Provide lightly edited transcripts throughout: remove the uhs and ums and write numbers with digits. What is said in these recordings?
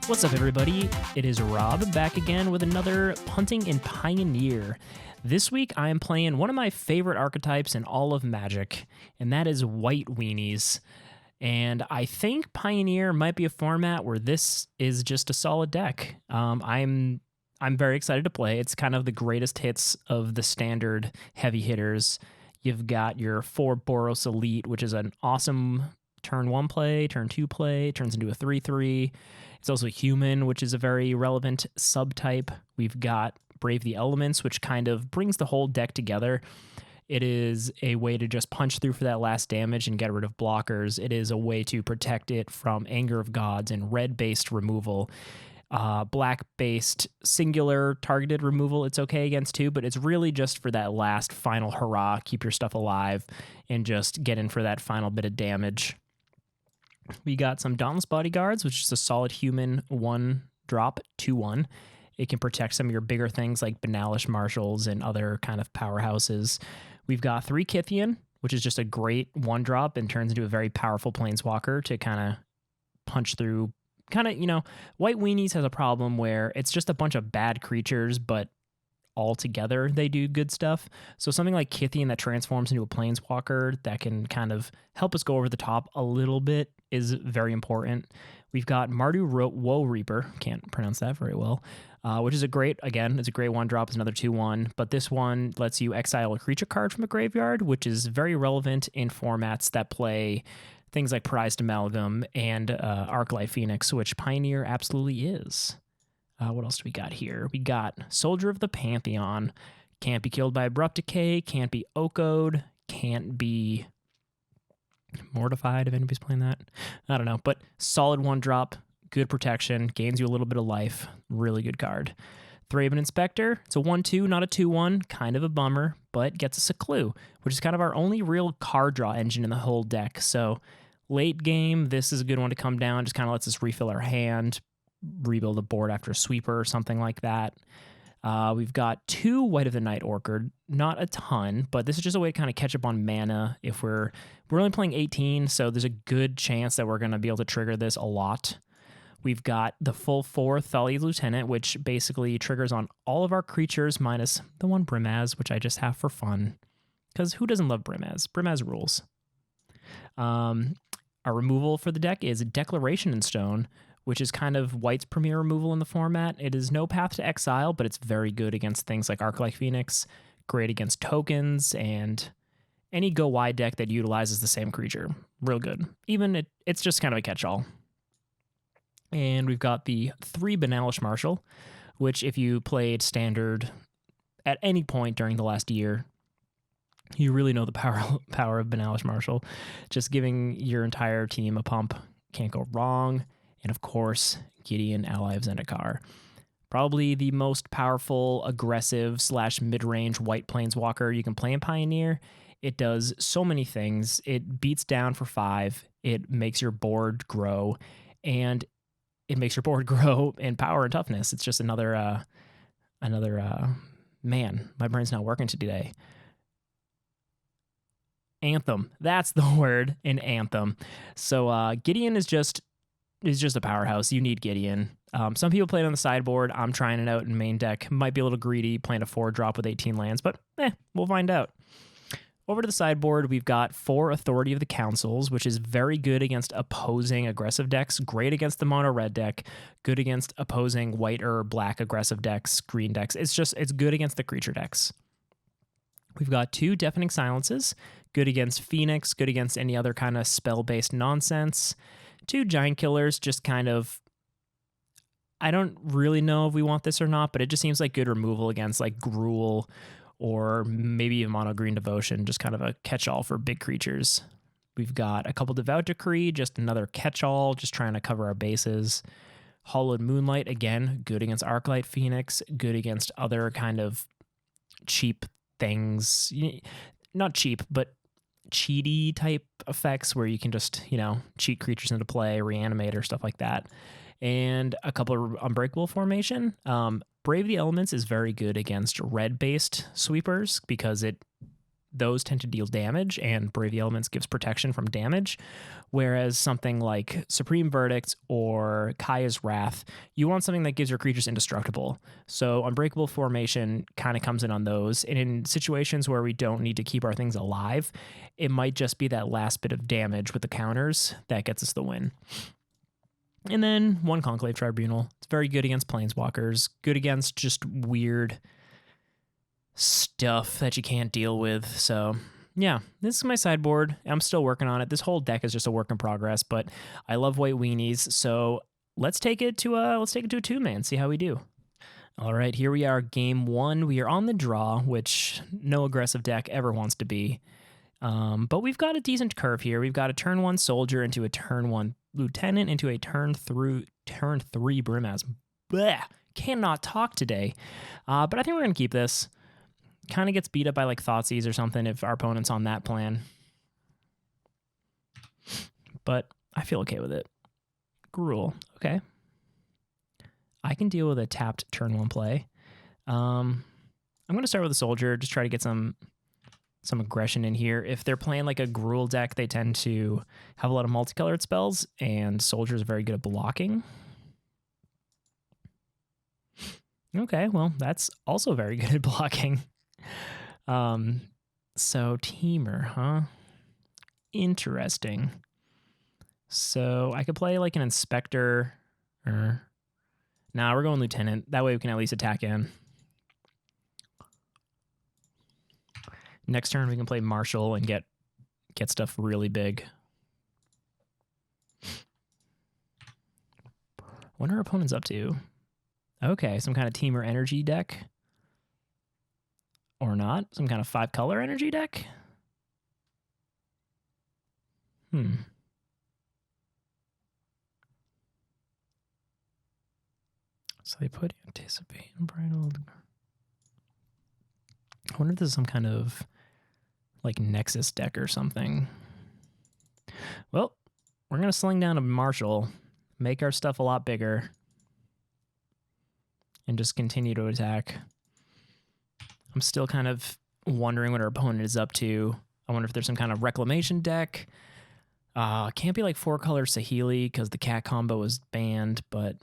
What's up, everybody? It is Rob back again with another Punting in Pioneer. This week, I am playing one of my favorite archetypes in all of Magic, and that is white weenies. And I think Pioneer might be a format where this is just a solid deck. I'm very excited to play. It's kind of the greatest hits of the standard heavy hitters. You've got your 4 Boros Elite, which is an awesome turn 1 play, turn 2 play, turns into a 3/3. It's also human, which is a very relevant subtype. We've got Brave the Elements, which kind of brings the whole deck together. It is a way to just punch through for that last damage and get rid of blockers. It is a way to protect it from Anger of Gods and red-based removal. Black-based singular targeted removal, it's okay against too, but it's really just for that last final hurrah, keep your stuff alive, and just get in for that final bit of damage. We got some Dauntless Bodyguards, which is a solid human 1-drop 2/1. It can protect some of your bigger things like Banalish Marshals and other kind of powerhouses. We've got 3 Kythian, which is just a great 1-drop and turns into a very powerful planeswalker to kind of punch through. White Weenies has a problem where it's just a bunch of bad creatures, but all together they do good stuff. So something like Kythian that transforms into a planeswalker that can kind of help us go over the top a little bit is very important. We've got Mardu Woe Reaper, can't pronounce that very well, which is it's a great 1-drop, it's another 2/1, but this one lets you exile a creature card from a graveyard, which is very relevant in formats that play things like Prized Amalgam and Arclight Phoenix, which Pioneer absolutely is. What else do we got here? We got Soldier of the Pantheon. Can't be killed by Abrupt Decay, can't be Okoed, can't be Mortified if anybody's playing that. I don't know, but solid 1-drop, good protection, gains you a little bit of life, really good card. Thraben Inspector, it's a 1/2, not a 2/1, kind of a bummer, but gets us a clue, which is kind of our only real card draw engine in the whole deck. So late game, this is a good one to come down, just kind of lets us refill our hand, rebuild a board after a sweeper or something like that. We've got 2 White of the Night Orchid, not a ton, but this is just a way to kind of catch up on mana. If we're only playing 18, so there's a good chance that we're going to be able to trigger this a lot. We've got the full 4 Thalia's Lieutenant, which basically triggers on all of our creatures minus the 1 Brimaz, which I just have for fun. Because who doesn't love Brimaz? Brimaz rules. Our removal for the deck is Declaration in Stone, which is kind of White's premier removal in the format. It is no path to exile, but it's very good against things like Arclight Phoenix, great against tokens, and any go wide deck that utilizes the same creature. Real good. Even it's just kind of a catch-all. And we've got the 3 Banalish Marshal, which if you played Standard at any point during the last year, you really know the power of Banalish Marshal. Just giving your entire team a pump can't go wrong. And of course, Gideon, ally of Zendikar. Probably the most powerful, aggressive / mid-range white planeswalker you can play in Pioneer. It does so many things. It beats down for 5. It makes your board grow. And it makes your board grow in power and toughness. It's just another man, my brain's not working today. Anthem. That's the word, in Anthem. So Gideon is just a powerhouse. You need Gideon. Some people play it on the sideboard. I'm trying it out in main deck. Might be a little greedy playing a 4-drop with 18 lands, but we'll find out. Over to the sideboard, we've got 4 Authority of the Councils, which is very good against opposing aggressive decks, great against the mono-red deck, good against opposing white or black aggressive decks, green decks. It's good against the creature decks. We've got 2 Deafening Silences, good against Phoenix, good against any other kind of spell-based nonsense. 2 Giant Killers, just kind of, I don't really know if we want this or not, but it just seems like good removal against like Gruul or maybe a Mono Green Devotion, just kind of a catch-all for big creatures. We've got a couple Devout Decree, just another catch-all, just trying to cover our bases. Hollowed Moonlight, again, good against Arclight Phoenix, good against other kind of cheap things. Not cheap, but cheaty type effects where you can just, cheat creatures into play, reanimate or stuff like that. And a couple of Unbreakable Formation. Brave the Elements is very good against red-based sweepers because it those tend to deal damage, and Brave the Elements gives protection from damage. Whereas something like Supreme Verdict or Kaya's Wrath, you want something that gives your creatures indestructible. So Unbreakable Formation kind of comes in on those. And in situations where we don't need to keep our things alive, it might just be that last bit of damage with the counters that gets us the win. And then one Conclave Tribunal. It's very good against Planeswalkers, good against just weird stuff that you can't deal with. So yeah, this is my sideboard. I'm still working on it. This whole deck is just a work in progress, but I love white weenies. So let's take it to a 2-man, see how we do. All right, here we are, game 1. We are on the draw, which no aggressive deck ever wants to be. But we've got a decent curve here. We've got a turn 1 Soldier into a turn 1 Lieutenant into a turn 3 Brimaz. Blech, cannot talk today. But I think we're going to keep this. Kind of gets beat up by like Thoughtseize or something if our opponent's on that plan. But I feel okay with it. Gruul, okay. I can deal with a tapped turn 1 play. I'm going to start with a Soldier, just try to get some aggression in here. If they're playing like a Gruul deck, they tend to have a lot of multicolored spells, and Soldiers are very good at blocking. Okay, well, that's also very good at blocking. So Teamer, huh? Interesting. So I could play like an Inspector. Nah, we're going Lieutenant. That way we can at least attack in. Next turn we can play Marshal and get stuff really big. What are our opponents up to? Okay, some kind of Teamer energy deck. Or not. Some kind of 5-color energy deck? So they put Anticipate and Bridled. I wonder if this is some kind of like Nexus deck or something. Well, we're going to sling down a Marshal, make our stuff a lot bigger, and just continue to attack. I'm still kind of wondering what our opponent is up to. I wonder if there's some kind of Reclamation deck. Can't be like 4-color Saheeli because the cat combo is banned, but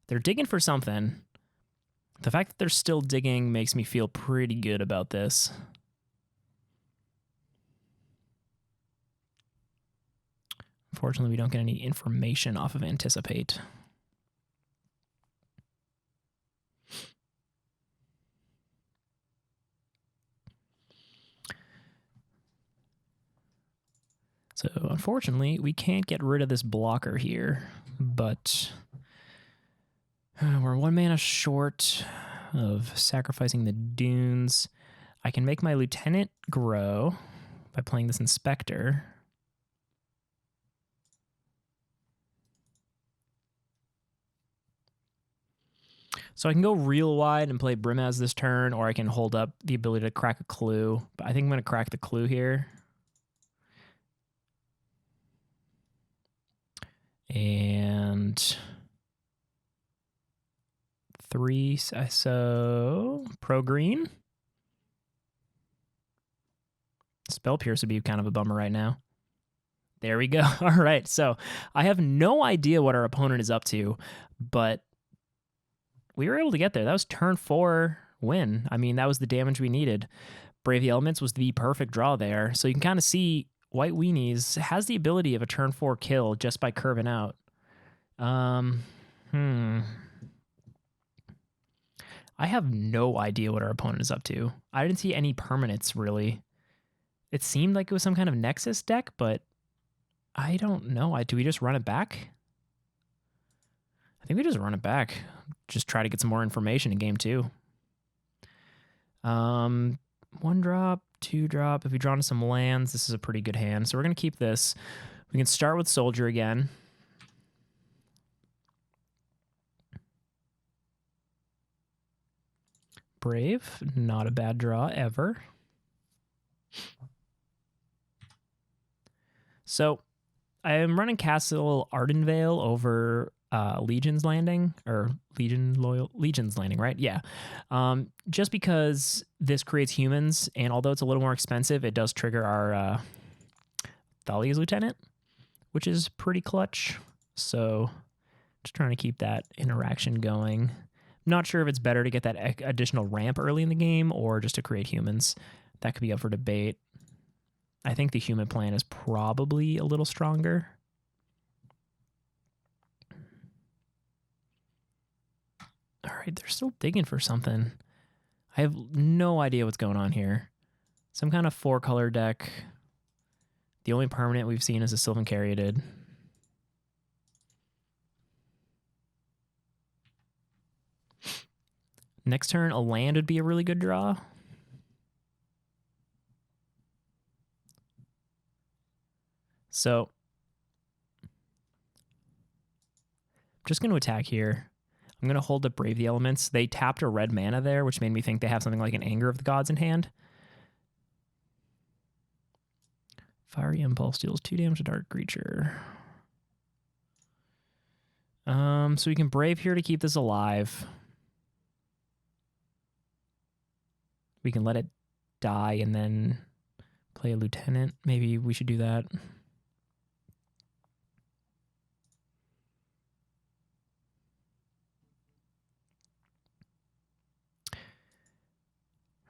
they're digging for something. The fact that they're still digging makes me feel pretty good about this. Unfortunately, we don't get any information off of Anticipate. So unfortunately, we can't get rid of this blocker here, but we're 1 mana short of sacrificing the Dunes. I can make my Lieutenant grow by playing this Inspector. So I can go real wide and play Brimaz this turn, or I can hold up the ability to crack a Clue. But I think I'm going to crack the Clue here. And 3, so Pro Green. Spell Pierce would be kind of a bummer right now. There we go. All right, so I have no idea what our opponent is up to, but we were able to get there. That was turn 4 win. I mean, that was the damage we needed. Brave the Elements was the perfect draw there. So you can kind of see White Weenies has the ability of a turn 4 kill just by curving out. I have no idea what our opponent is up to. I didn't see any permanents, really. It seemed like it was some kind of Nexus deck, but I don't know. Do we just run it back? I think we just run it back. Just try to get some more information in game 2. 1 drop, 2 drop. If we draw into some lands, this is a pretty good hand. So we're going to keep this. We can start with Soldier again. Brave, not a bad draw ever. So I am running Castle Ardenvale over Legion's Landing, or Legion's Landing, right? Yeah. Just because this creates humans, and although it's a little more expensive, it does trigger our Thalia's Lieutenant, which is pretty clutch. So just trying to keep that interaction going. I'm not sure if it's better to get that additional ramp early in the game or just to create humans. That could be up for debate. I think the human plan is probably a little stronger. All right, they're still digging for something. I have no idea what's going on here. Some kind of 4-color deck. The only permanent we've seen is a Sylvan Caryatid. Next turn, a land would be a really good draw. So, I'm just going to attack here. I'm going to hold up Brave the Elements. They tapped a red mana there, which made me think they have something like an Anger of the Gods in hand. Fiery Impulse deals 2 damage to Dark Creature. So we can Brave here to keep this alive. We can let it die and then play a Lieutenant. Maybe we should do that.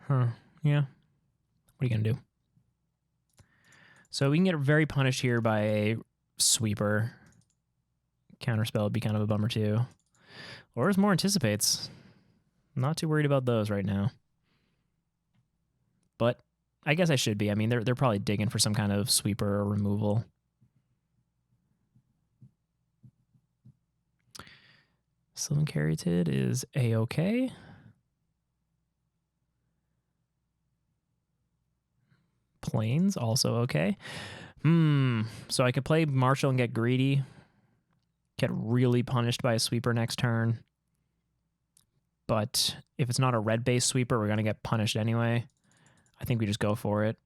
Huh. Yeah. What are you going to do? So we can get very punished here by a Sweeper. Counterspell would be kind of a bummer too. Or as more anticipates. Not too worried about those right now. But I guess I should be. I mean, they're probably digging for some kind of Sweeper or removal. Sylvan Caryatid is A-okay. Plains, also okay. So I could play Marshall and get greedy. Get really punished by a Sweeper next turn. But if it's not a red-based Sweeper, we're going to get punished anyway. I think we just go for it.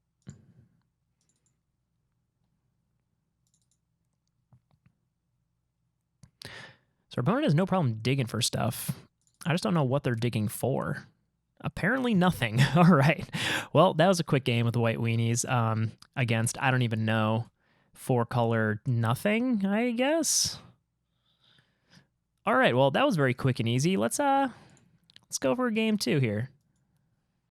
So our opponent has no problem digging for stuff. I just don't know what they're digging for. Apparently nothing. All right. Well, that was a quick game with the White Weenies against, I don't even know, 4-color nothing, I guess. All right. Well, that was very quick and easy. Let's go for game 2 here.